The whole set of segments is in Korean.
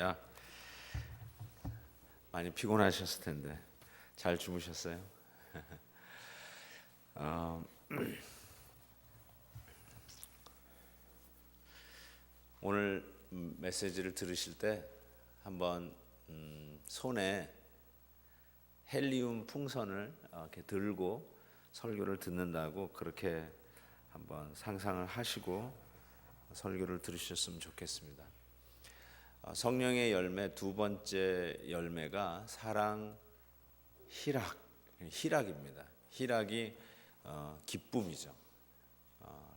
할렐루야. 많이 피곤하셨을 텐데 잘 주무셨어요? 오늘 메시지를 들으실 때 한번 손에 헬리움 풍선을 이렇게 들고 설교를 듣는다고 그렇게 한번 상상을 하시고 설교를 들으셨으면 좋겠습니다. 성령의 열매 두 번째 열매가 사랑, 희락입니다. 희락이 기쁨이죠.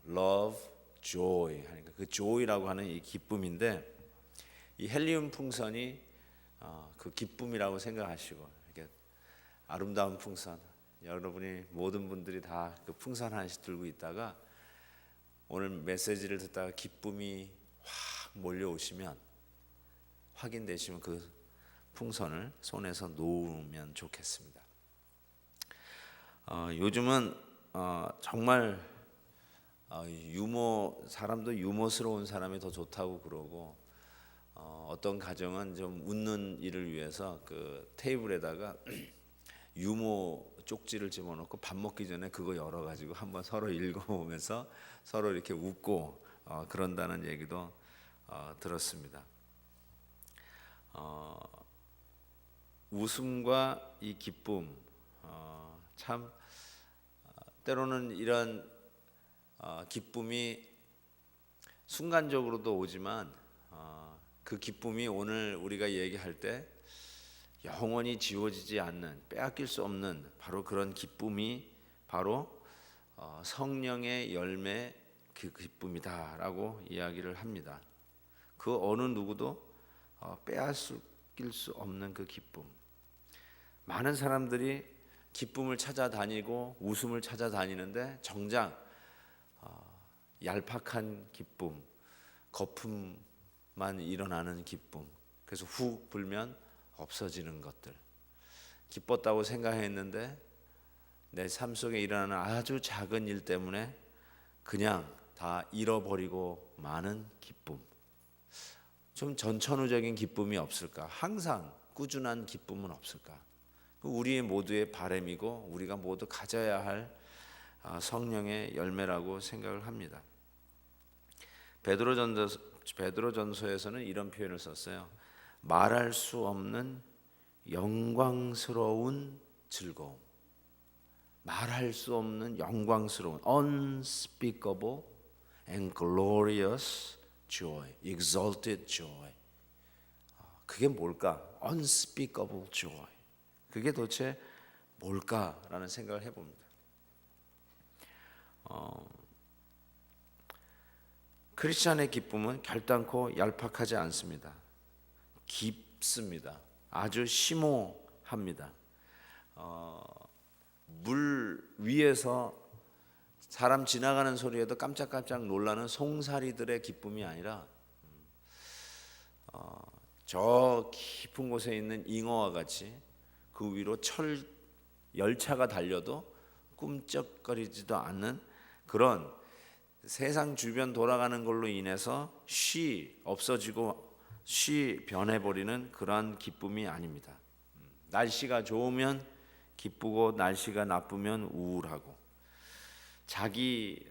love, joy 하니까 그 joy라고 하는 이 기쁨인데, 이 헬리움 풍선이 그 기쁨이라고 생각하시고, 이렇게 아름다운 풍선, 여러분이 모든 분들이 다 그 풍선 하나씩 들고 있다가 오늘 메시지를 듣다가 기쁨이 확 몰려오시면, 확인되시면 그 풍선을 손에서 놓으면 좋겠습니다. 요즘은 정말 사람도 유머스러운 사람이 더 좋다고 그러고, 어떤 가정은 좀 웃는 일을 위해서 그 테이블에다가 유머 쪽지를 집어넣고 밥 먹기 전에 그거 열어가지고 한번 서로 읽어보면서 서로 이렇게 웃고 그런다는 얘기도 들었습니다. 웃음과 이 기쁨, 참 때로는 이런 기쁨이 순간적으로도 오지만 그 기쁨이 오늘 우리가 얘기할 때 영원히 지워지지 않는, 빼앗길 수 없는 바로 그런 기쁨이 바로 성령의 열매, 그 기쁨이다라고 이야기를 합니다. 그 어느 누구도 빼앗길 수 없는 그 기쁨. 많은 사람들이 기쁨을 찾아다니고 웃음을 찾아다니는데 정작 얄팍한 기쁨, 거품만 일어나는 기쁨, 그래서 훅 불면 없어지는 것들, 기뻤다고 생각했는데 내 삶 속에 일어나는 아주 작은 일 때문에 그냥 다 잃어버리고 마는 기쁨. 좀 전천후적인 기쁨이 없을까? 항상 꾸준한 기쁨은 없을까? 우리 모두의 바람이고 우리가 모두 가져야 할 성령의 열매라고 생각을 합니다. 베드로전서에서는 이런 표현을 썼어요. 말할 수 없는 영광스러운 즐거움. 말할 수 없는 영광스러운 unspeakable and glorious joy, exalted joy. 그게 뭘까? unspeakable joy. 그게 도대체 뭘까라는 생각을 해봅니다. 크리스찬의 기쁨은 결단코 얄팍하지 않습니다. 깊습니다. 아주 심오합니다. 물 위에서 사람 지나가는 소리에도 깜짝깜짝 놀라는 송사리들의 기쁨이 아니라 저 깊은 곳에 있는 잉어와 같이 그 위로 열차가 달려도 꿈쩍거리지도 않는 그런, 세상 주변 돌아가는 걸로 인해서 없어지고 변해버리는 그러한 기쁨이 아닙니다. 날씨가 좋으면 기쁘고 날씨가 나쁘면 우울하고, 자기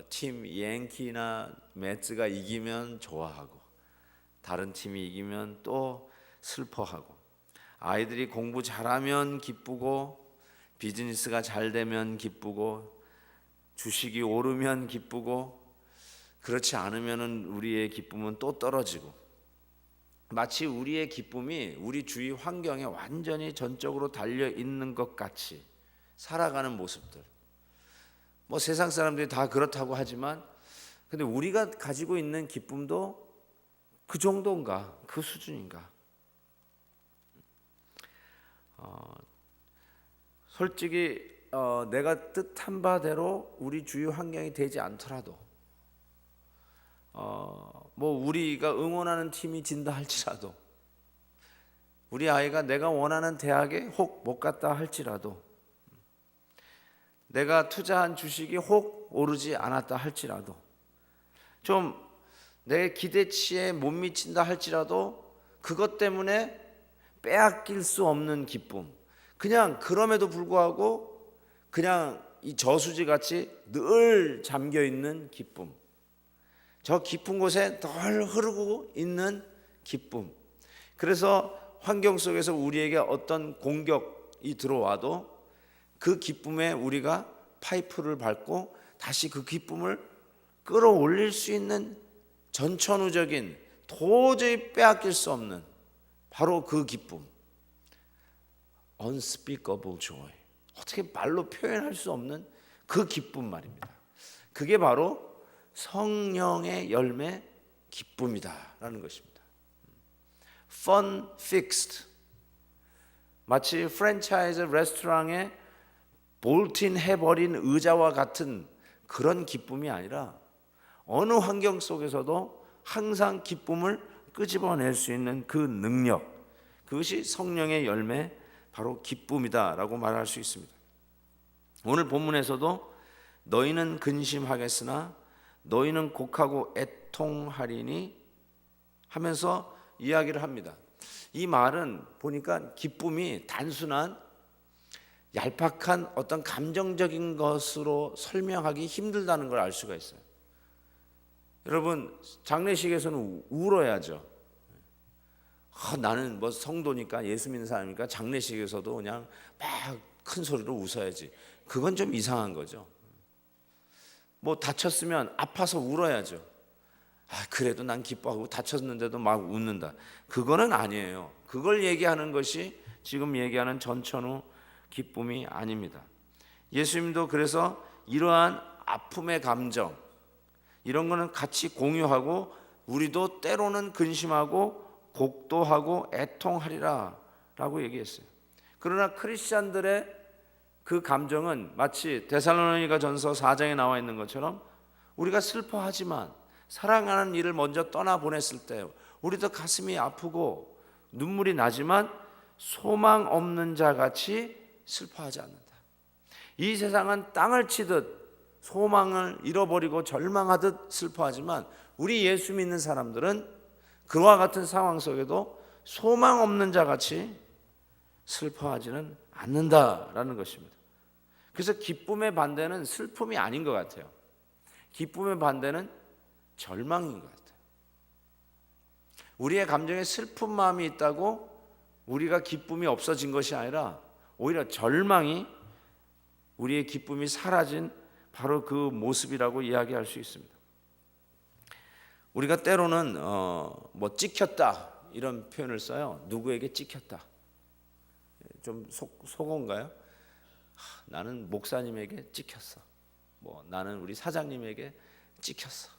팀 양키나 매츠가 이기면 좋아하고 다른 팀이 이기면 또 슬퍼하고, 아이들이 공부 잘하면 기쁘고 비즈니스가 잘 되면 기쁘고 주식이 오르면 기쁘고, 그렇지 않으면 우리의 기쁨은 또 떨어지고, 마치 우리의 기쁨이 우리 주위 환경에 완전히 전적으로 달려 있는 것 같이 살아가는 모습들. 뭐 세상 사람들이 다 그렇다고 하지만, 근데 우리가 가지고 있는 기쁨도 그 정도인가, 그 수준인가? 솔직히 내가 뜻한 바대로 우리 주위 환경이 되지 않더라도, 뭐 우리가 응원하는 팀이 진다 할지라도, 우리 아이가 내가 원하는 대학에 혹 못 갔다 할지라도, 내가 투자한 주식이 혹 오르지 않았다 할지라도, 좀 내 기대치에 못 미친다 할지라도 그것 때문에 빼앗길 수 없는 기쁨. 그냥 그럼에도 불구하고 그냥 이 저수지 같이 늘 잠겨 있는 기쁨. 저 깊은 곳에 늘 흐르고 있는 기쁨. 그래서 환경 속에서 우리에게 어떤 공격이 들어와도 그 기쁨에 우리가 파이프를 밟고 다시 그 기쁨을 끌어올릴 수 있는 전천후적인, 도저히 빼앗길 수 없는 바로 그 기쁨. unspeakable joy. 어떻게 말로 표현할 수 없는 그 기쁨 말입니다. 그게 바로 성령의 열매 기쁨이다라는 것입니다. Fun fixed. 마치 프랜차이즈 레스토랑에 볼트인 해버린 의자와 같은 그런 기쁨이 아니라 어느 환경 속에서도 항상 기쁨을 끄집어낼 수 있는 그 능력, 그것이 성령의 열매, 바로 기쁨이다라고 말할 수 있습니다. 오늘 본문에서도 너희는 근심하겠으나 너희는 곡하고 애통하리니 하면서 이야기를 합니다. 이 말은 보니까 기쁨이 단순한 얄팍한 어떤 감정적인 것으로 설명하기 힘들다는 걸 알 수가 있어요. 여러분, 장례식에서는 울어야죠. 나는 뭐 성도니까, 예수 믿는 사람이니까 장례식에서도 그냥 막 큰 소리로 웃어야지. 그건 좀 이상한 거죠. 뭐 다쳤으면 아파서 울어야죠. 그래도 난 기뻐하고 다쳤는데도 막 웃는다. 그거는 아니에요. 그걸 얘기하는 것이 지금 얘기하는 전천후 기쁨이 아닙니다. 예수님도 그래서 이러한 아픔의 감정, 이런 거는 같이 공유하고 우리도 때로는 근심하고 곡도하고 애통하리라 라고 얘기했어요. 그러나 크리스찬들의 그 감정은 마치 데살로니가 전서 4장에 나와 있는 것처럼 우리가 슬퍼하지만 사랑하는 이를 먼저 떠나보냈을 때 우리도 가슴이 아프고 눈물이 나지만 소망 없는 자 같이 슬퍼하지 않는다. 이 세상은 땅을 치듯 소망을 잃어버리고 절망하듯 슬퍼하지만 우리 예수 믿는 사람들은 그와 같은 상황 속에도 소망 없는 자 같이 슬퍼하지는 않는다라는 것입니다. 그래서 기쁨의 반대는 슬픔이 아닌 것 같아요. 기쁨의 반대는 절망인 것 같아요. 우리의 감정에 슬픈 마음이 있다고 우리가 기쁨이 없어진 것이 아니라 오히려 절망이 우리의 기쁨이 사라진 바로 그 모습이라고 이야기할 수 있습니다. 우리가 때로는 뭐 찍혔다 이런 표현을 써요. 누구에게 찍혔다. 좀 속어인가요? 나는 목사님에게 찍혔어. 뭐 나는 우리 사장님에게 찍혔어.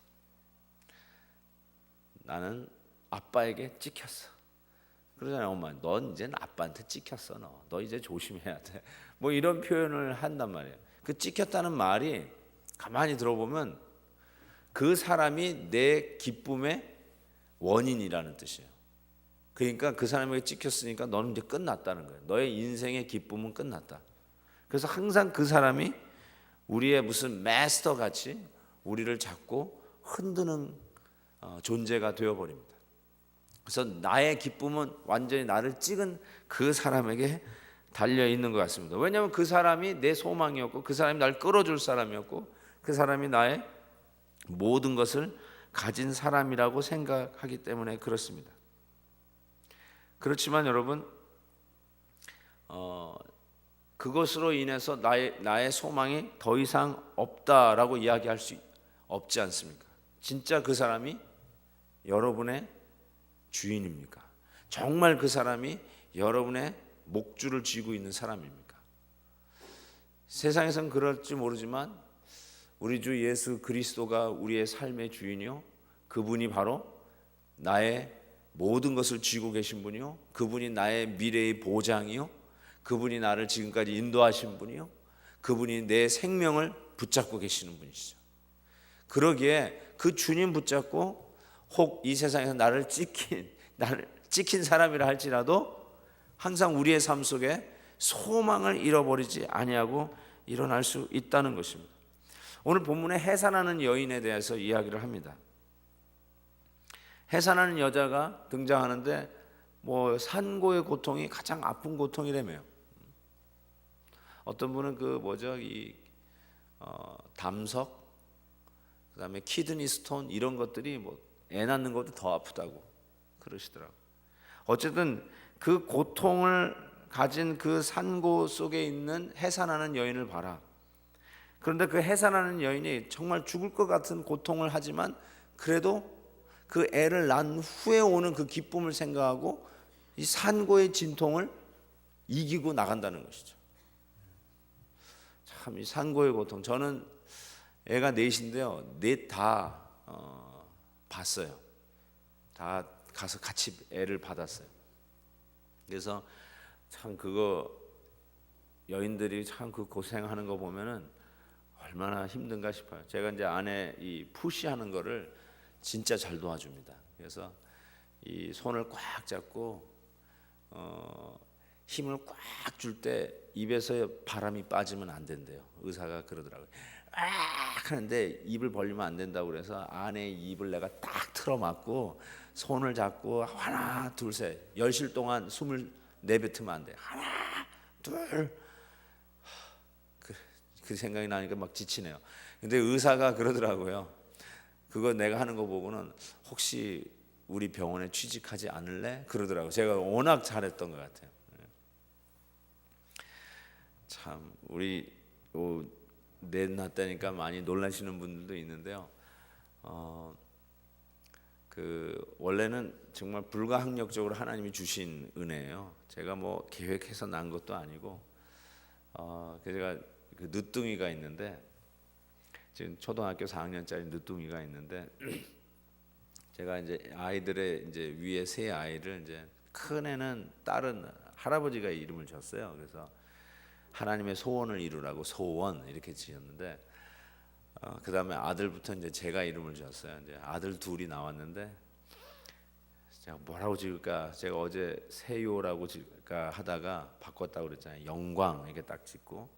나는 아빠에게 찍혔어. 그러잖아요. 엄마, 넌 이제는 아빠한테 찍혔어. 너 이제 조심해야 돼. 뭐 이런 표현을 한단 말이에요. 그 찍혔다는 말이 가만히 들어보면 그 사람이 내 기쁨의 원인이라는 뜻이에요. 그러니까 그 사람에게 찍혔으니까 너는 이제 끝났다는 거예요. 너의 인생의 기쁨은 끝났다. 그래서 항상 그 사람이 우리의 무슨 마스터 같이 우리를 잡고 흔드는 존재가 되어버립니다. 그래서 나의 기쁨은 완전히 나를 찍은 그 사람에게 달려있는 것 같습니다. 왜냐하면 그 사람이 내 소망이었고 그 사람이 날 끌어줄 사람이었고 그 사람이 나의 모든 것을 가진 사람이라고 생각하기 때문에 그렇습니다. 그렇지만 여러분, 그것으로 인해서 나의 소망이 더 이상 없다라고 이야기할 수 없지 않습니까? 진짜 그 사람이 여러분의 주인입니까? 정말 그 사람이 여러분의 목줄을 쥐고 있는 사람입니까? 세상에선 그럴지 모르지만 우리 주 예수 그리스도가 우리의 삶의 주인이요, 그분이 바로 나의 모든 것을 쥐고 계신 분이요, 그분이 나의 미래의 보장이요, 그분이 나를 지금까지 인도하신 분이요, 그분이 내 생명을 붙잡고 계시는 분이시죠. 그러기에 그 주님 붙잡고 혹 이 세상에서 나를 찍힌 사람이라 할지라도 항상 우리의 삶 속에 소망을 잃어버리지 아니하고 일어날 수 있다는 것입니다. 오늘 본문에 해산하는 여인에 대해서 이야기를 합니다. 해산하는 여자가 등장하는데 뭐 산고의 고통이 가장 아픈 고통이라며요. 어떤 분은 그 뭐죠, 담석, 그다음에 키드니 스톤 이런 것들이 뭐 애 낳는 것도 더 아프다고 그러시더라고요. 어쨌든 그 고통을 가진 그 산고 속에 있는 해산하는 여인을 봐라. 그런데 그 해산하는 여인이 정말 죽을 것 같은 고통을 하지만 그래도 그 애를 낳은 후에 오는 그 기쁨을 생각하고 이 산고의 진통을 이기고 나간다는 것이죠. 참 이 산고의 고통, 저는 애가 넷인데요, 넷 다 봤어요. 다 가서 같이 애를 받았어요. 그래서 참 그거 여인들이 참 그 고생하는 거 보면은 얼마나 힘든가 싶어요. 제가 이제 아내 이 푸시하는 거를 진짜 잘 도와줍니다. 그래서 이 손을 꽉 잡고 힘을 꽉 줄 때 입에서 바람이 빠지면 안 된대요. 의사가 그러더라고요. 아 하는데 입을 벌리면 안 된다고 그래서 아내의 입을 내가 딱 틀어막고 손을 잡고 하나 둘 셋 열실 동안 숨을 내뱉으면 안 돼. 하나 둘. 그 생각이 나니까 막 지치네요. 근데 의사가 그러더라고요. 그거 내가 하는 거 보고는 혹시 우리 병원에 취직하지 않을래? 그러더라고요. 제가 워낙 잘했던 것 같아요. 참 우리 넷 낳았다니까 많이 놀라시는 분들도 있는데요. 그 원래는 정말 불가항력적으로 하나님이 주신 은혜예요. 제가 뭐 계획해서 낳은 것도 아니고, 그래서 제가 그 늦둥이가 있는데 지금 초등학교 4학년짜리 늦둥이가 있는데 제가 이제 아이들의 이제 위에 세 아이를 이제 큰 애는 딸은 할아버지가 이름을 줬어요. 그래서 하나님의 소원을 이루라고 소원 이렇게 지었는데 그 다음에 아들부터 이제 제가 이름을 지었어요. 이제 아들 둘이 나왔는데 제가 뭐라고 지을까? 제가 어제 세요라고 지을까 하다가 바꿨다고 그랬잖아요. 영광 이렇게 딱 짓고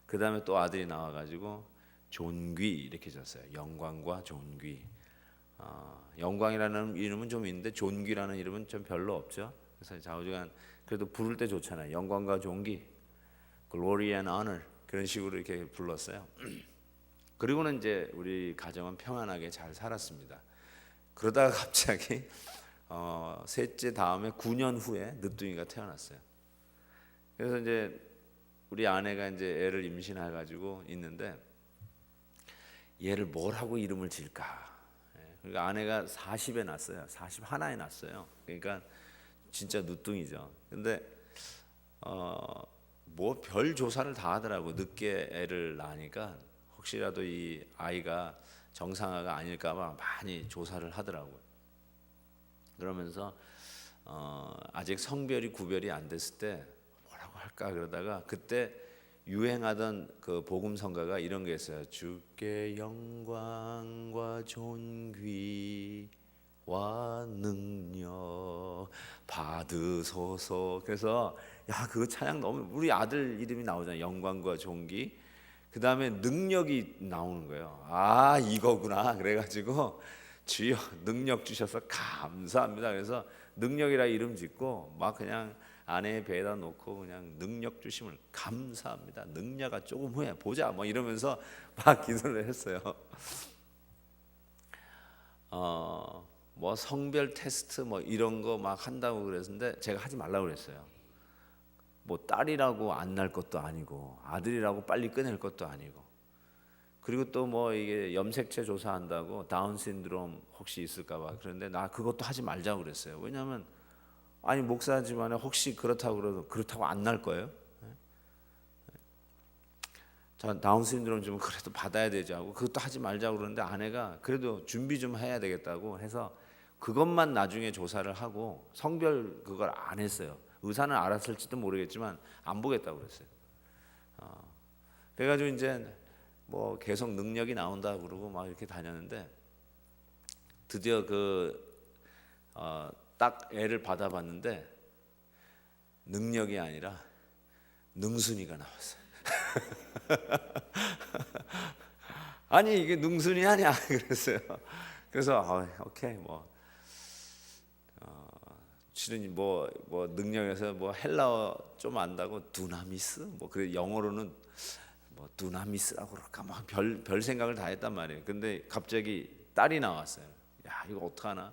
그 다음에 또 아들이 나와가지고 존귀 이렇게 졌어요. 영광과 존귀. 영광이라는 이름은 좀 있는데 존귀라는 이름은 좀 별로 없죠. 그래서 좌우지간 그래도 부를 때 좋잖아요. 영광과 존귀, glory and honor 그런 식으로 이렇게 불렀어요. 그리고는 이제 우리 가정은 평안하게 잘 살았습니다. 그러다가 갑자기 셋째 다음에 9년 후에 늦둥이가 태어났어요. 그래서 이제 우리 아내가 이제 애를 임신해가지고 있는데 얘를 뭘 하고 이름을 지을까? 그러니까 아내가 40에 낳았어요. 41에 낳았어요. 그러니까 진짜 늦둥이죠. 근데 뭐 별 조사를 다 하더라고. 늦게 애를 낳으니까 혹시라도 이 아이가 정상화가 아닐까봐 많이 조사를 하더라고요. 그러면서 아직 성별이 구별이 안 됐을 때 뭐라고 할까 그러다가 그때 유행하던 그 복음성가가 이런 게 있어요. 주께 영광과 존귀와 능력 받으소서. 그래서 야 그거 찬양 너무 우리 아들 이름이 나오잖아요. 영광과 존귀. 그 다음에 능력이 나오는 거예요. 아 이거구나. 그래가지고 주여 능력 주셔서 감사합니다. 그래서 능력이라 이름 짓고 막 그냥 아내의 배에다 놓고 그냥 능력 주심을 감사합니다. 능력아 조금 후에 보자 뭐 이러면서 막 기도를 했어요. 뭐 성별 테스트 뭐 이런 거 막 한다고 그랬는데 제가 하지 말라고 그랬어요. 뭐 딸이라고 안 날 것도 아니고 아들이라고 빨리 꺼낼 것도 아니고 그리고 또 뭐 이게 염색체 조사한다고 다운 신드롬 혹시 있을까봐 그런데 나 그것도 하지 말자고 그랬어요. 왜냐하면 아니 목사지만 혹시 그렇다고 그래도 그렇다고 안 날 거예요? 자 다운 신드롬 좀 그래도 받아야 되지 하고 그것도 하지 말자고 그러는데 아내가 그래도 준비 좀 해야 되겠다고 해서 그것만 나중에 조사를 하고 성별 그걸 안 했어요. 의사는 알았을지도 모르겠지만 안 보겠다고 그랬어요. 그래가지고 이제 뭐 계속 능력이 나온다 그러고 막 이렇게 다녔는데 드디어 딱 애를 받아봤는데 능력이 아니라 능순이가 나왔어요. 아니 이게 능순이 아니야 그랬어요. 그래서 오케이 뭐 실은 뭐 능력에서 뭐 헬라어 좀 안다고 두나미스 뭐 그래 영어로는 뭐 두나미스라고 그럴까 막 별 생각을 다 했단 말이에요. 근데 갑자기 딸이 나왔어요. 야 이거 어떡하나?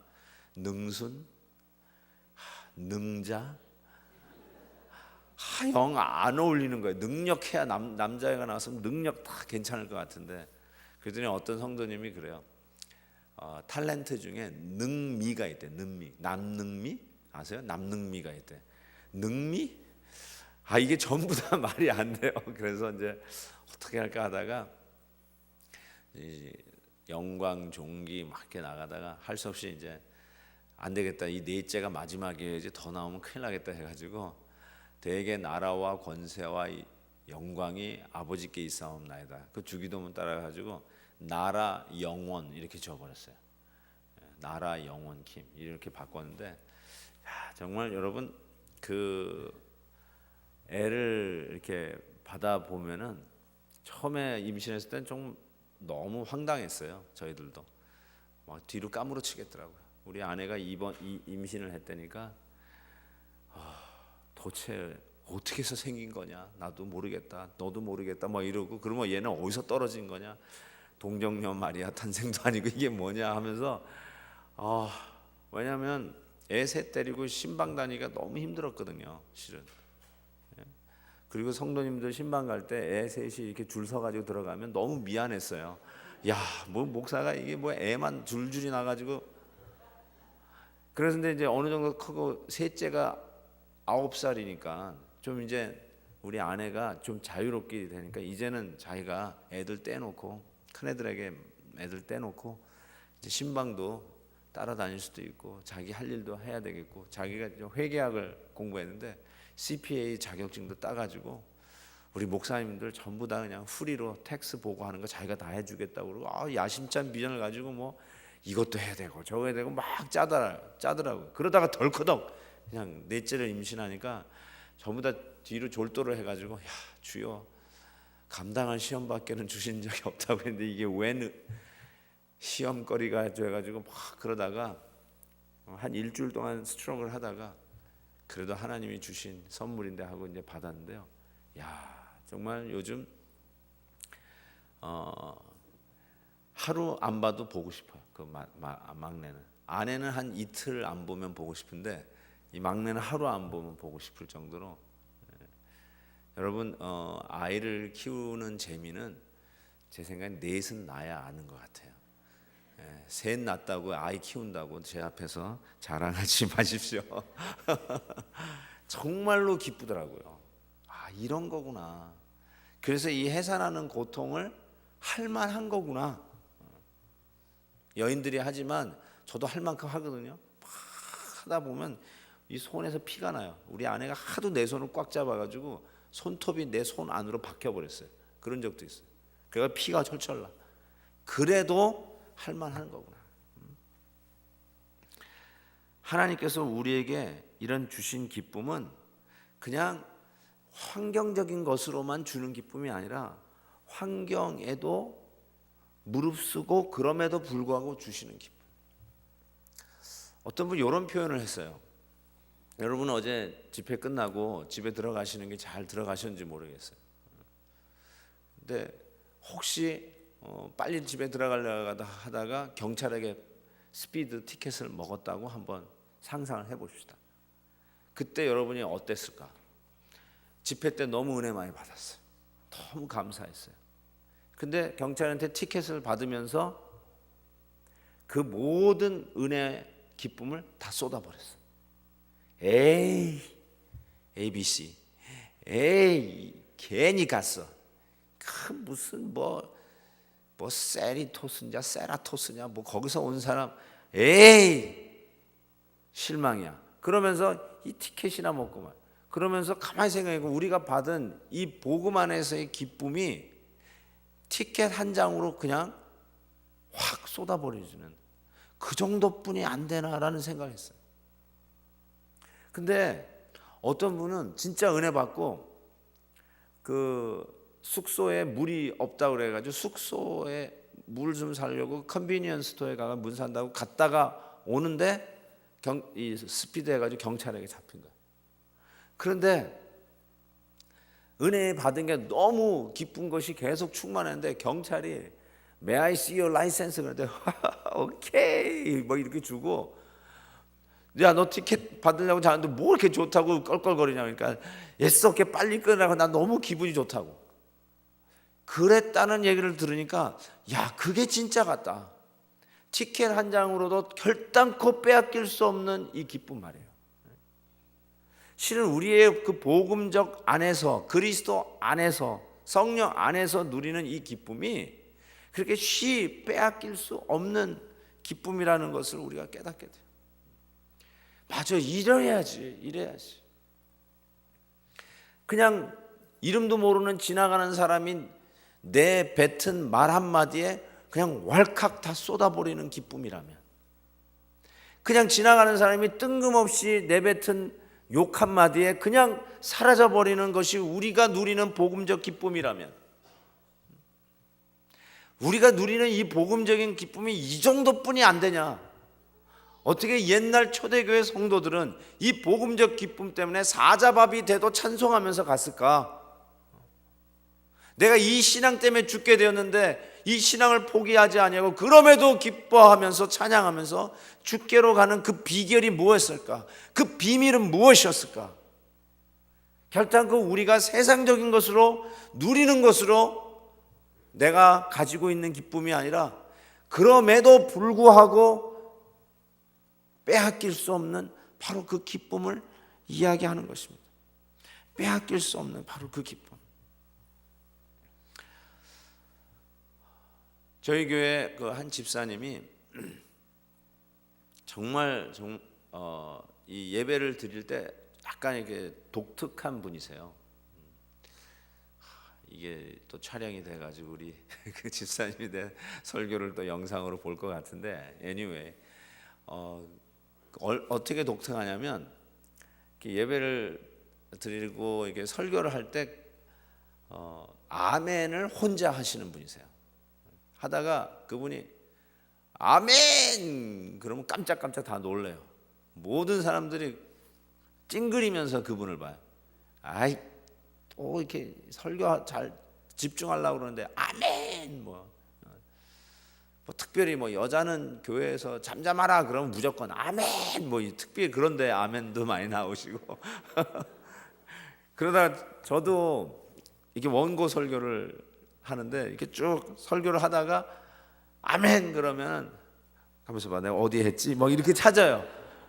능순, 능자, 영 안 어울리는 거예요. 능력해야 남자애가 나왔으면 능력 다 괜찮을 것 같은데 그랬더니 어떤 성도님이 그래요. 탤런트 중에 능미가 있대. 능미, 남능미 아세요? 남능미가 있대. 능미? 이게 전부 다 말이 안 돼요. 그래서 이제 어떻게 할까 하다가 영광 종기 막 이렇게 나가다가 할 수 없이 이제 안 되겠다. 이 넷째가 마지막이어야지 더 나오면 큰일 나겠다 해가지고 대개 나라와 권세와 영광이 아버지께 있사옵나이다. 그 주기도문 따라가지고 나라 영원 이렇게 지어버렸어요. 나라 영원 김 이렇게 바꿨는데 정말 여러분 그 애를 이렇게 받아 보면은 처음에 임신했을 땐 좀 너무 황당했어요. 저희들도 막 뒤로 까무러치겠더라고요. 우리 아내가 임신을 했다니까 도대체 어떻게 해서 생긴 거냐? 나도 모르겠다. 너도 모르겠다. 막 이러고 그러면 얘는 어디서 떨어진 거냐? 동정녀 마리아 탄생도 아니고 이게 뭐냐 하면서 왜냐하면 애 셋 데리고 신방 다니기가 너무 힘들었거든요. 실은. 그리고 성도님들 신방 갈 때 애 셋이 이렇게 줄 서가지고 들어가면 너무 미안했어요. 야, 뭐 목사가 이게 뭐 애만 줄줄이 나가지고 그래서 근데 이제 어느 정도 크고 셋째가 9살이니까 좀 이제 우리 아내가 좀 자유롭게 되니까 이제는 자기가 애들 떼놓고 큰 애들에게 애들 떼놓고 이제 신방도 따라다닐 수도 있고 자기 할 일도 해야 되겠고 자기가 회계학을 공부했는데 CPA 자격증도 따가지고 우리 목사님들 전부 다 그냥 후리로 텍스 보고하는 거 자기가 다 해주겠다고 그러고 야심찬 비전을 가지고 뭐 이것도 해야 되고 저거 해야 되고 막 짜더라고. 그러다가 덜커덕 그냥 넷째를 임신하니까 전부 다 뒤로 졸도를 해가지고 야 주여 감당할 시험밖에는 주신 적이 없다고 했는데 이게 웬 시험거리가 돼가지고 막 그러다가 한 일주일 동안 스트럭을 하다가 그래도 하나님이 주신 선물인데 하고 이제 받았는데요. 야 정말 요즘 하루 안 봐도 보고 싶어요. 그 막내는 아내는 한 이틀 안 보면 보고 싶은데 이 막내는 하루 안 보면 보고 싶을 정도로 여러분 아이를 키우는 재미는 제 생각엔 넷은 낳아야 아는 것 같아요. 셋 낳았다고 아이 키운다고 제 앞에서 자랑하지 마십시오. 정말로 기쁘더라고요. 이런 거구나. 그래서 이 해산하는 고통을 할 만한 거구나. 여인들이 하지만 저도 할 만큼 하거든요. 막 하다 보면 이 손에서 피가 나요. 우리 아내가 하도 내 손을 꽉 잡아가지고 손톱이 내 손 안으로 박혀버렸어요. 그런 적도 있어요. 그래서 피가 철철 나. 그래도 할 만한 거구나. 하나님께서 우리에게 이런 주신 기쁨은 그냥 환경적인 것으로만 주는 기쁨이 아니라 환경에도 무릅쓰고 그럼에도 불구하고 주시는 기쁨. 어떤 분이 이런 표현을 했어요. 여러분 어제 집회 끝나고 집에 들어가시는 게 잘 들어가셨는지 모르겠어요. 근데 혹시 빨리 집에 들어가려고 하다가 경찰에게 스피드 티켓을 먹었다고 한번 상상을 해봅시다. 그때 여러분이 어땠을까? 집회 때 너무 은혜 많이 받았어요. 너무 감사했어요. 근데 경찰한테 티켓을 받으면서 그 모든 은혜 기쁨을 다 쏟아버렸어요. 에이 ABC 에이 괜히 갔어. 그 무슨 뭐 세리토스냐 세라토스냐 뭐 거기서 온 사람 에이 실망이야. 그러면서 이 티켓이나 먹고만 그러면서 가만히 생각해보고 우리가 받은 이 복음 안에서의 기쁨이 티켓 한 장으로 그냥 확 쏟아버려주는 그 정도뿐이 안 되나라는 생각을 했어요. 근데 어떤 분은 진짜 은혜 받고 그 숙소에 물이 없다고 그래가지고 숙소에 물 좀 사려고 컨비니언스 스토어에 가서 물 산다고 갔다가 오는데 이 스피드 해가지고 경찰에게 잡힌 거예요. 그런데 은혜 받은 게 너무 기쁜 것이 계속 충만했는데 경찰이 May I see your license? 그런데 오케이 뭐 이렇게 주고, 야 너 티켓 받으려고 자는데 뭐 이렇게 좋다고 껄껄거리냐, 그러니까 애써 이렇게 빨리 끊으라고, 난 너무 기분이 좋다고 그랬다는 얘기를 들으니까 야 그게 진짜 같다. 티켓 한 장으로도 결단코 빼앗길 수 없는 이 기쁨 말이에요. 실은 우리의 그 복음적 안에서, 그리스도 안에서, 성령 안에서 누리는 이 기쁨이 그렇게 쉽게 빼앗길 수 없는 기쁨이라는 것을 우리가 깨닫게 돼요. 맞아, 이래야지. 그냥 이름도 모르는 지나가는 사람이 내 뱉은 말 한마디에 그냥 왈칵 다 쏟아버리는 기쁨이라면, 그냥 지나가는 사람이 뜬금없이 내뱉은 욕 한마디에 그냥 사라져버리는 것이 우리가 누리는 복음적 기쁨이라면, 우리가 누리는 이 복음적인 기쁨이 이 정도뿐이 안 되냐? 어떻게 옛날 초대교회 성도들은 이 복음적 기쁨 때문에 사자밥이 돼도 찬송하면서 갔을까? 내가 이 신앙 때문에 죽게 되었는데 이 신앙을 포기하지 아니하고 그럼에도 기뻐하면서 찬양하면서 죽게로 가는 그 비결이 무엇일까? 그 비밀은 무엇이었을까? 결단코 우리가 세상적인 것으로 누리는 것으로 내가 가지고 있는 기쁨이 아니라, 그럼에도 불구하고 빼앗길 수 없는 바로 그 기쁨을 이야기하는 것입니다. 빼앗길 수 없는 바로 그 기쁨. 저희 교회 그 한 집사님이 정말 이 예배를 드릴 때 약간 이렇게 독특한 분이세요. 이게 또 촬영이 돼가지고 우리 그 집사님이 내 설교를 또 영상으로 볼 것 같은데, anyway, 어떻게 독특하냐면 예배를 드리고 이게 설교를 할 때 아멘을 혼자 하시는 분이세요. 하다가 그분이 아멘 그러면 깜짝깜짝 다 놀래요. 모든 사람들이 찡그리면서 그분을 봐요. 아이 또 이렇게 설교 잘 집중하려고 그러는데 아멘 뭐 특별히 뭐 여자는 교회에서 잠잠하라 그러면 무조건 아멘 뭐 특별히 그런데 아멘도 많이 나오시고 그러다가 저도 이렇게 원고 설교를 하는데 이렇게 쭉 설교를 하다가 아멘 그러면 가면서 봐, 내가 어디 했지? 뭐 이렇게 찾아요.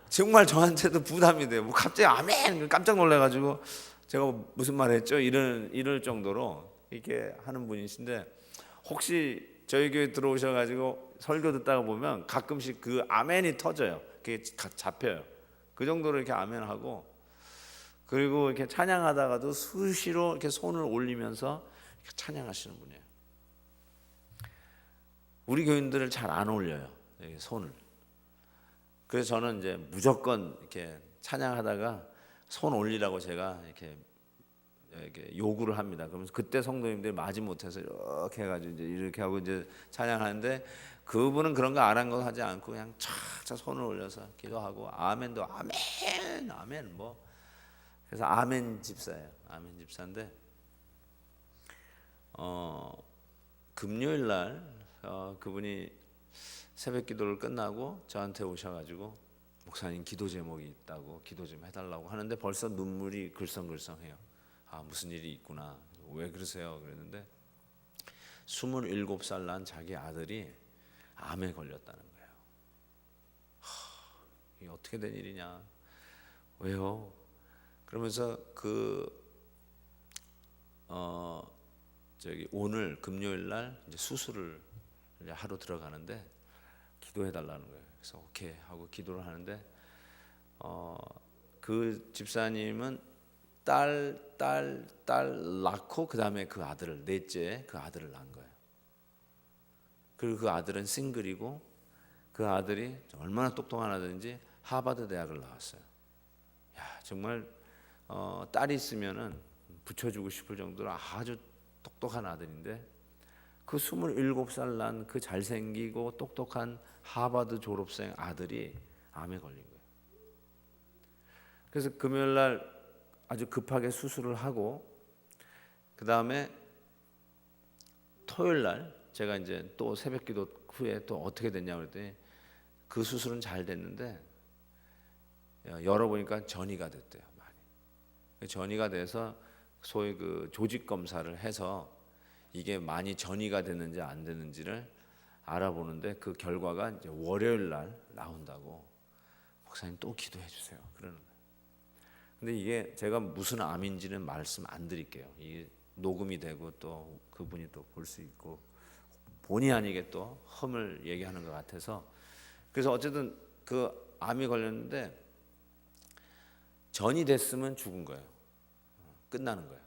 정말 저한테도 부담이 돼요. 뭐 갑자기 아멘 깜짝 놀래가지고 제가 무슨 말 했죠? 이럴 정도로 이렇게 하는 분이신데, 혹시 저희 교회 들어오셔가지고 설교 듣다가 보면 가끔씩 그 아멘이 터져요. 그게 잡혀요. 그 정도로 이렇게 아멘하고, 그리고 이렇게 찬양하다가도 수시로 이렇게 손을 올리면서 이렇게 찬양하시는 분이에요. 우리 교인들을 잘 안 올려요, 손을. 그래서 저는 이제 무조건 이렇게 찬양하다가 손 올리라고 제가 이렇게 요구를 합니다. 그러면서 그때 성도님들이 마지못해서 이렇게 해가지고 이제 이렇게 하고 이제 찬양하는데, 그분은 그런 거 아랑곳 하지 않고 그냥 착착 손을 올려서 기도하고 아멘도 아멘 뭐. 그래서 아멘 집사예요. 아멘 집사인데 금요일 날 그분이 새벽 기도를 끝나고 저한테 오셔가지고 목사님 기도 제목이 있다고 기도 좀 해달라고 하는데 벌써 눈물이 글썽글썽해요. 아 무슨 일이 있구나. 왜 그러세요? 그랬는데 27살 난 자기 아들이 암에 걸렸다는 거예요. 이게 어떻게 된 일이냐? 왜요? 그러면서 오늘 금요일 날 이제 수술을 이제 하러 들어가는데 기도해 달라는 거예요. 그래서 오케이 하고 기도를 하는데 그 집사님은 딸 낳고 그 다음에 그 아들을, 넷째 그 아들을 낳은 거예요. 그리고 그 아들은 싱글이고 그 아들이 얼마나 똑똑한 아들인지 하버드 대학을 나왔어요. 야 정말 딸이 있으면은 붙여주고 싶을 정도로 아주 똑똑한 아들인데, 그 27살 난 그 잘생기고 똑똑한 하버드 졸업생 아들이 암에 걸린 거예요. 그래서 금요일 날 아주 급하게 수술을 하고 그 다음에 토요일 날 제가 이제 또 새벽기도 후에 또 어떻게 됐냐 그랬더니 그 수술은 잘 됐는데 열어보니까 전이가 됐대요. 많이 전이가 돼서 소위 그 조직 검사를 해서 이게 많이 전이가 됐는지 안 됐는지를 알아보는데 그 결과가 이제 월요일 날 나온다고 목사님 또 기도해 주세요 그러는 거예요. 근데 이게 제가 무슨 암인지는 말씀 안 드릴게요. 이게 녹음이 되고 또 그분이 또 볼 수 있고 본의 아니게 또 험을 얘기하는 것 같아서 그래서 어쨌든 그 암이 걸렸는데 전이 됐으면 죽은 거예요. 끝나는 거예요.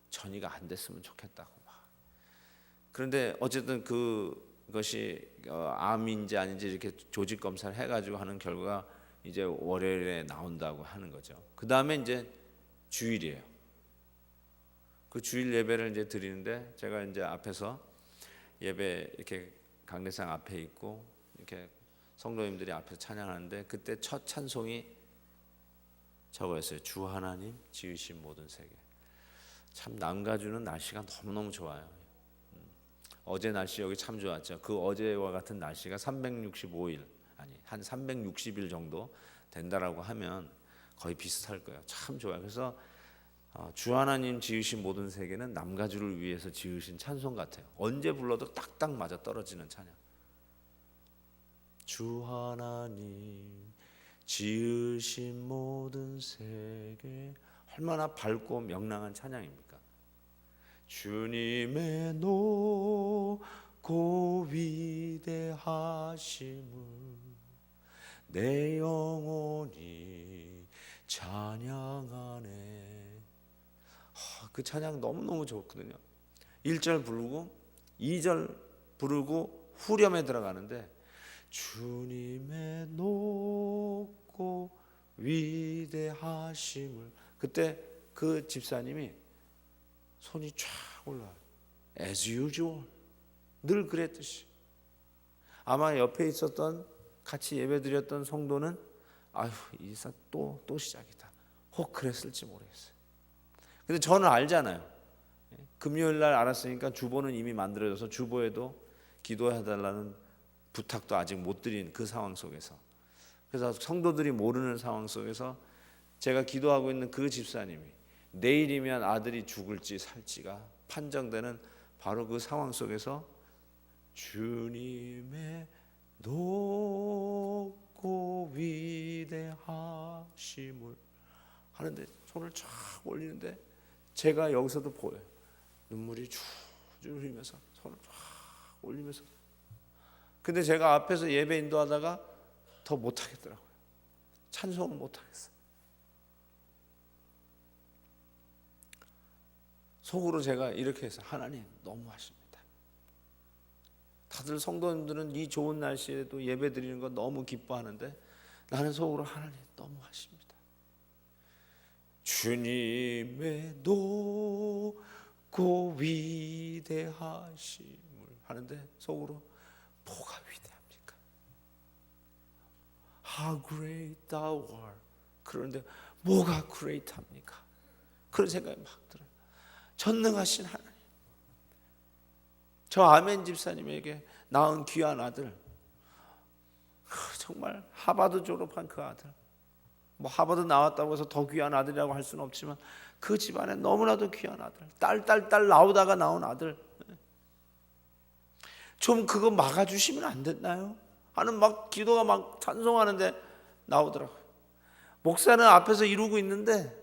전이가 안 됐으면 좋겠다고 막. 그런데 어쨌든 그것이 암인지 아닌지 이렇게 조직 검사를 해가지고 하는 결과가 이제 월요일에 나온다고 하는 거죠. 그 다음에 이제 주일이에요. 그 주일 예배를 이제 드리는데 제가 이제 앞에서 예배 이렇게 강례상 앞에 있고 이렇게 성도님들이 앞에서 찬양하는데 그때 첫 찬송이 저거였어요. 주 하나님 지으신 모든 세계. 참 남가주는 날씨가 너무너무 좋아요. 어제 날씨 여기 참 좋았죠. 그 어제와 같은 날씨가 365일 아니 한 360일 정도 된다라고 하면 거의 비슷할 거예요. 참 좋아요. 그래서 주 하나님 지으신 모든 세계는 남가주를 위해서 지으신 찬송 같아요. 언제 불러도 딱딱 맞아 떨어지는 찬양. 주 하나님 지으신 모든 세계 얼마나 밝고 명랑한 찬양입니까? 주님의 높고 위대하심을 내 영혼이 찬양하네. 그 찬양 너무너무 좋거든요. 1절 부르고 2절 부르고 후렴에 들어가는데 주님의 높고 위대하심을 그때 그 집사님이 손이 쫙 올라와요. As usual 늘 그랬듯이. 아마 옆에 있었던 같이 예배드렸던 성도는 아휴 이사 또 시작이다. 혹 그랬을지 모르겠어요. 근데 저는 알잖아요. 금요일 날 알았으니까 주보는 이미 만들어져서 주보에도 기도해달라는 부탁도 아직 못 드린 그 상황 속에서 그래서 성도들이 모르는 상황 속에서 제가 기도하고 있는 그 집사님이 내일이면 아들이 죽을지 살지가 판정되는 바로 그 상황 속에서 주님의 높고 위대하심을 하는데 손을 쫙 올리는데 제가 여기서도 보여요. 눈물이 줄줄 흘리면서 손을 쫙 올리면서 근데 제가 앞에서 예배 인도하다가 더 못하겠더라고요. 찬송을 못하겠어요. 속으로 제가 이렇게 해서 하나님 너무하십니다. 다들 성도님들은 이 좋은 날씨에도 예배 드리는 거 너무 기뻐하는데 나는 속으로 하나님 너무하십니다. 주님의 높고 위대하심을 하는데 속으로 뭐가 위대합니까? How great thou art. 그런데 뭐가 great합니까? 그런 생각이 막 들어요. 전능하신 하나님. 저 아멘 집사님에게 낳은 귀한 아들, 정말 하버드 졸업한 그 아들, 뭐 하버드 나왔다고 해서 더 귀한 아들이라고 할 수는 없지만 그 집안에 너무나도 귀한 아들, 딸 나오다가 나온 아들, 좀 그거 막아주시면 안 됐나요? 하는 막 기도가 막 찬송하는데 나오더라고요. 목사는 앞에서 이루고 있는데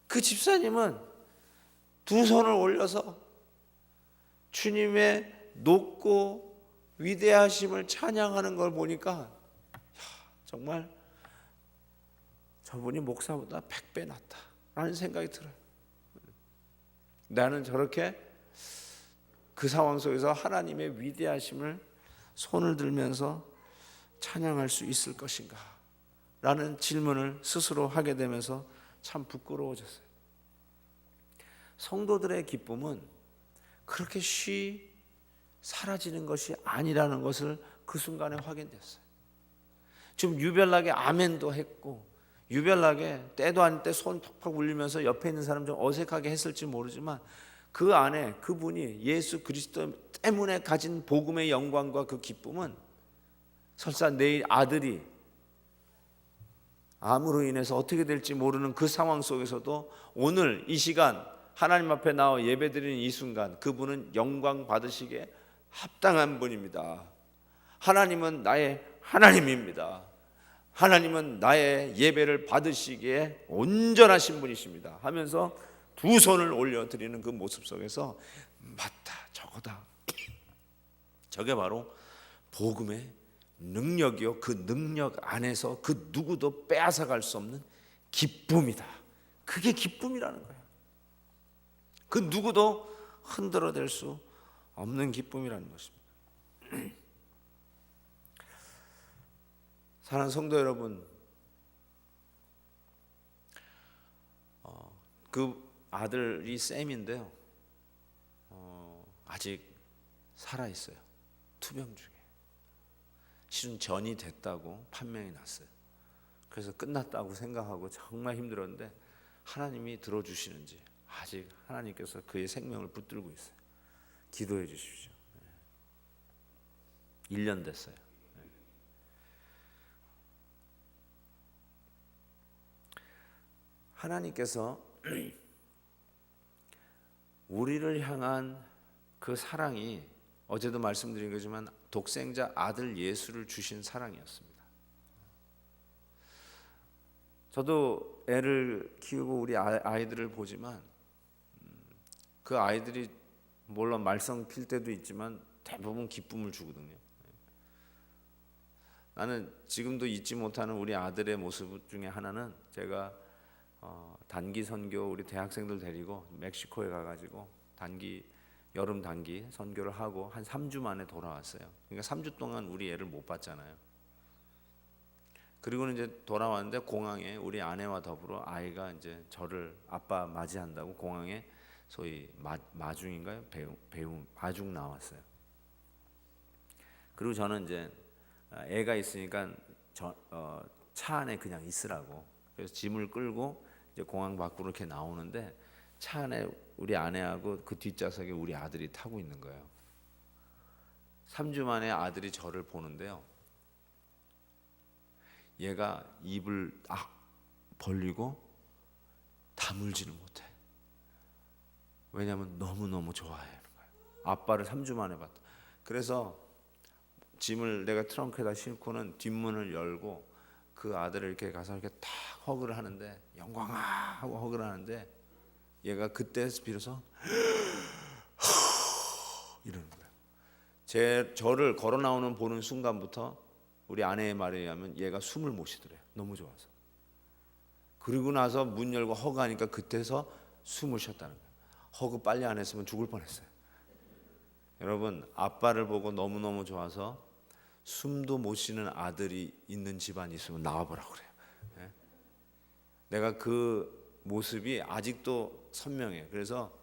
그 집사님은 두 손을 올려서 주님의 높고 위대하심을 찬양하는 걸 보니까 정말 저분이 목사보다 100배 낫다라는 생각이 들어요. 나는 저렇게 그 상황 속에서 하나님의 위대하심을 손을 들면서 찬양할 수 있을 것인가 라는 질문을 스스로 하게 되면서 참 부끄러워졌어요. 성도들의 기쁨은 그렇게 쉬 사라지는 것이 아니라는 것을 그 순간에 확인됐어요. 좀 유별나게 아멘도 했고 유별나게 때도 아닐 때 손 팍팍 울리면서 옆에 있는 사람 좀 어색하게 했을지 모르지만 그 안에 그분이 예수 그리스도 때문에 가진 복음의 영광과 그 기쁨은 설사 내일 아들이 암으로 인해서 어떻게 될지 모르는 그 상황 속에서도 오늘 이 시간 하나님 앞에 나와 예배드리는 이 순간 그분은 영광 받으시기에 합당한 분입니다. 하나님은 나의 하나님입니다. 하나님은 나의 예배를 받으시기에 온전하신 분이십니다 하면서 두 손을 올려드리는 그 모습 속에서 맞다, 저거다. 저게 바로 복음의 능력이요, 그 능력 안에서 그 누구도 빼앗아갈 수 없는 기쁨이다. 그게 기쁨이라는 거예요. 그 누구도 흔들어댈 수 없는 기쁨이라는 것입니다. 사랑하는 성도 여러분, 그 아들이 샘인데요, 아직 살아있어요. 투병 중에. 실은 전이 됐다고 판명이 났어요. 그래서 끝났다고 생각하고 정말 힘들었는데 하나님이 들어주시는지 아직 하나님께서 그의 생명을 붙들고 있어요. 기도해 주십시오. 1년 됐어요. 하나님께서 우리를 향한 그 사랑이 어제도 말씀드린 거지만 독생자 아들 예수를 주신 사랑이었습니다. 저도 애를 키우고 우리 아이들을 보지만 그 아이들이 물론 말썽 필 때도 있지만 대부분 기쁨을 주거든요. 나는 지금도 잊지 못하는 우리 아들의 모습 중에 하나는 제가 단기 선교 우리 대학생들 데리고 멕시코에 가가지고 여름 단기 선교를 하고 한 3주 만에 돌아왔어요. 그러니까 3주 동안 우리 애를 못 봤잖아요. 그리고는 이제 돌아왔는데 공항에 우리 아내와 더불어 아이가 이제 저를 아빠 맞이한다고 공항에 소위 마중인가요? 배우 마중 나왔어요. 그리고 저는 이제 애가 있으니까 차 안에 그냥 있으라고. 그래서 짐을 끌고 이제 공항 밖으로 이렇게 나오는데 차 안에 우리 아내하고 그 뒷좌석에 우리 아들이 타고 있는 거예요. 3주 만에 아들이 저를 보는데요. 얘가 입을 벌리고 다물지를 못해. 왜냐하면 너무너무 좋아하는 거예요. 아빠를 3주 만에 봤다. 그래서 짐을 내가 트렁크에다 싣고는 뒷문을 열고 그 아들을 이렇게 가서 이렇게 탁 허그를 하는데 영광아 하고 허그를 하는데 얘가 그때서 비로소 이러는 거예요. 저를 걸어 나오는 보는 순간부터 우리 아내의 말에 의하면 얘가 숨을 못 쉬더래요. 너무 좋아서. 그리고 나서 문 열고 허그하니까 그때서 숨을 쉬었다는 거예요. 허그 빨리 안 했으면 죽을 뻔했어요. 여러분, 아빠를 보고 너무너무 좋아서 숨도 못 쉬는 아들이 있는 집안이 있으면 나와보라고 그래요. 네? 내가 그 모습이 아직도 선명해요. 그래서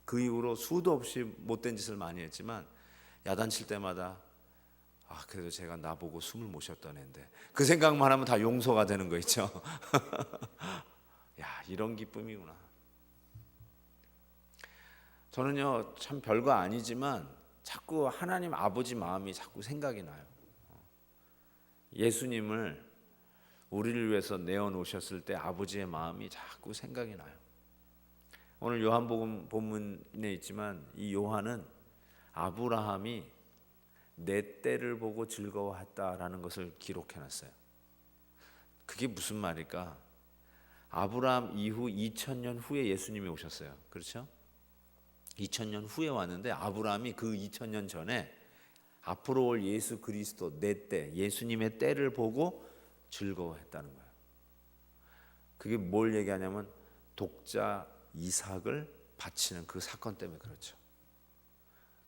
그 이후로 수도 없이 못된 짓을 많이 했지만 야단칠 때마다 그래도 제가 나보고 숨을 못 쉬었던 애인데 그 생각만 하면 다 용서가 되는 거 있죠. 야, 이런 기쁨이구나. 저는요 참 별거 아니지만 자꾸 하나님 아버지 마음이 자꾸 생각이 나요. 예수님을 우리를 위해서 내어놓으셨을 때 아버지의 마음이 자꾸 생각이 나요. 오늘 요한복음 본문에 있지만 이 요한은 아브라함이 내 때를 보고 즐거워했다라는 것을 기록해놨어요. 그게 무슨 말일까? 아브라함 이후 2000년 후에 예수님이 오셨어요. 그렇죠? 2000년 후에 왔는데 아브라함이 그 2000년 전에 앞으로 올 예수 그리스도 내 때, 예수님의 때를 보고 즐거워했다는 거예요. 그게 뭘 얘기하냐면 독자 이삭을 바치는 그 사건 때문에 그렇죠.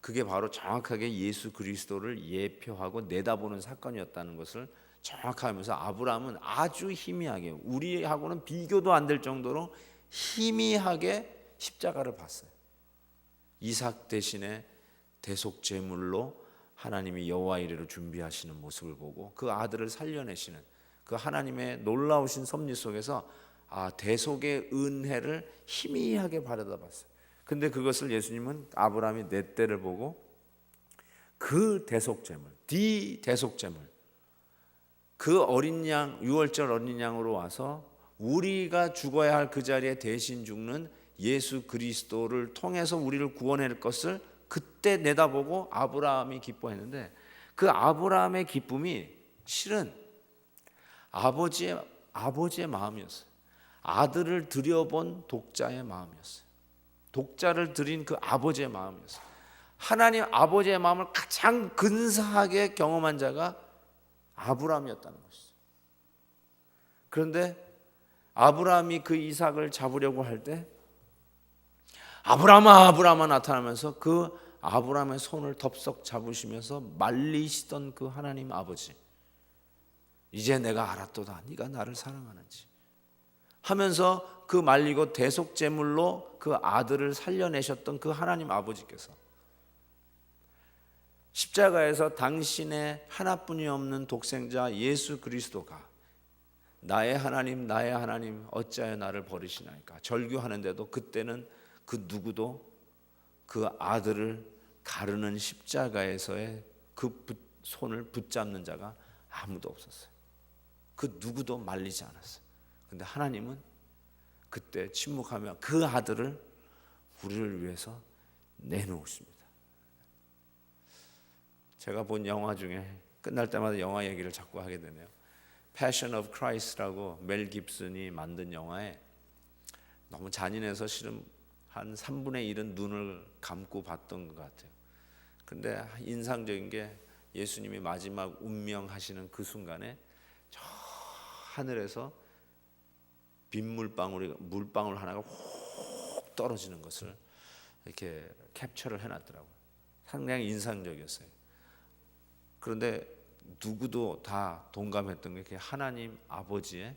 그게 바로 정확하게 예수 그리스도를 예표하고 내다보는 사건이었다는 것을 정확하게 하면서 아브라함은 아주 희미하게 우리하고는 비교도 안 될 정도로 희미하게 십자가를 봤어요. 이삭 대신에 대속 제물로 하나님이 여호와 이레로 준비하시는 모습을 보고 그 아들을 살려내시는 그 하나님의 놀라우신 섭리 속에서 대속의 은혜를 희미하게 바라봤어요. 근데 그것을 예수님은 아브라함이 내 때를 보고 그 대속제물, 대속제물, 그 어린 양, 유월절 어린 양으로 와서 우리가 죽어야 할 그 자리에 대신 죽는 예수 그리스도를 통해서 우리를 구원할 것을 그때 내다보고 아브라함이 기뻐했는데, 그 아브라함의 기쁨이 실은 아버지의 마음이었어요. 아들을 들여본 독자의 마음이었어요. 독자를 들인 그 아버지의 마음이었어요. 하나님 아버지의 마음을 가장 근사하게 경험한 자가 아브라함이었다는 것이죠. 그런데 아브라함이 그 이삭을 잡으려고 할 때 아브라함아 나타나면서 그 아브라함의 손을 덥석 잡으시면서 말리시던 그 하나님 아버지, 이제 내가 알았도다 네가 나를 사랑하는지 하면서 그 말리고 대속제물로 그 아들을 살려내셨던 그 하나님 아버지께서 십자가에서 당신의 하나뿐이 없는 독생자 예수 그리스도가 나의 하나님 어찌하여 나를 버리시나이까 절규하는데도 그때는 그 누구도 그 아들을 가르는 십자가에서의 그 손을 붙잡는 자가 아무도 없었어요. 그 누구도 말리지 않았어요. 그런데 하나님은 그때 침묵하며 그 아들을 우리를 위해서 내놓으십니다. 제가 본 영화 중에 끝날 때마다 영화 얘기를 자꾸 하게 되네요. Passion of Christ라고 멜 깁슨이 만든 영화에 너무 잔인해서 실은 한 3분의 1은 눈을 감고 봤던 것 같아요. 근데 인상적인 게 예수님이 마지막 운명하시는 그 순간에 저 하늘에서 물방울 하나가 훅 떨어지는 것을 이렇게 캡처를 해놨더라고요. 상당히 인상적이었어요. 그런데 누구도 다 동감했던 게 하나님 아버지의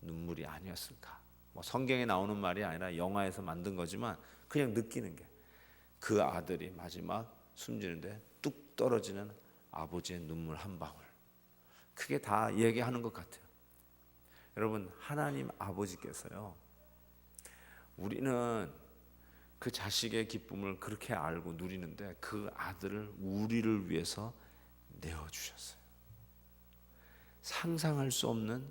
눈물이 아니었을까. 성경에 나오는 말이 아니라 영화에서 만든 거지만 그냥 느끼는 게 그 아들이 마지막 숨지는데 뚝 떨어지는 아버지의 눈물 한 방울, 그게 다 얘기하는 것 같아요. 여러분, 하나님 아버지께서요, 우리는 그 자식의 기쁨을 그렇게 알고 누리는데 그 아들을 우리를 위해서 내어주셨어요. 상상할 수 없는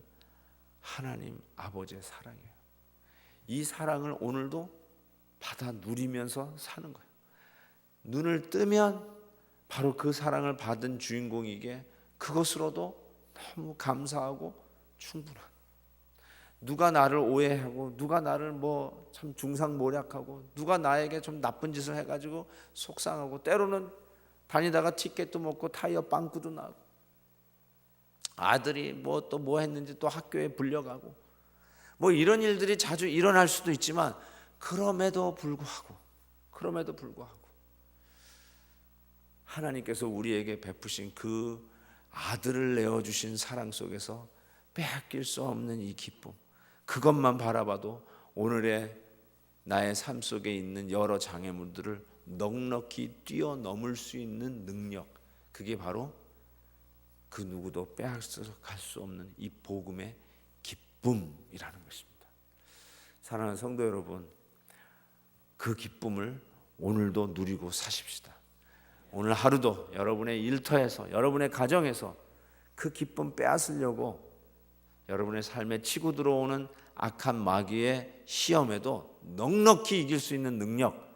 하나님 아버지의 사랑이에요. 이 사랑을 오늘도 받아 누리면서 사는 거예요. 눈을 뜨면 바로 그 사랑을 받은 주인공에게 그것으로도 너무 감사하고 충분한, 누가 나를 오해하고 누가 나를 참 중상모략하고 누가 나에게 좀 나쁜 짓을 해가지고 속상하고, 때로는 다니다가 티켓도 먹고 타이어 빵꾸도 나고, 아들이 또 했는지 또 학교에 불려가고, 이런 일들이 자주 일어날 수도 있지만 그럼에도 불구하고 하나님께서 우리에게 베푸신 그 아들을 내어주신 사랑 속에서 빼앗길 수 없는 이 기쁨, 그것만 바라봐도 오늘의 나의 삶 속에 있는 여러 장애물들을 넉넉히 뛰어넘을 수 있는 능력, 그게 바로 그 누구도 빼앗아갈 수 없는 이 복음의 기쁨이라는 것입니다. 사랑하는 성도 여러분, 그 기쁨을 오늘도 누리고 사십시다. 오늘 하루도 여러분의 일터에서, 여러분의 가정에서 그 기쁨 빼앗으려고 여러분의 삶에 치고 들어오는 악한 마귀의 시험에도 넉넉히 이길 수 있는 능력,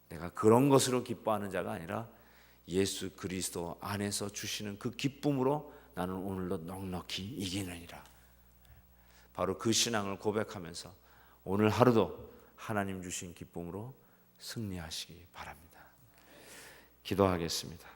내가 그런 것으로 기뻐하는 자가 아니라 예수 그리스도 안에서 주시는 그 기쁨으로 나는 오늘도 넉넉히 이기느니라. 바로 그 신앙을 고백하면서 오늘 하루도 하나님 주신 기쁨으로 승리하시기 바랍니다. 기도하겠습니다.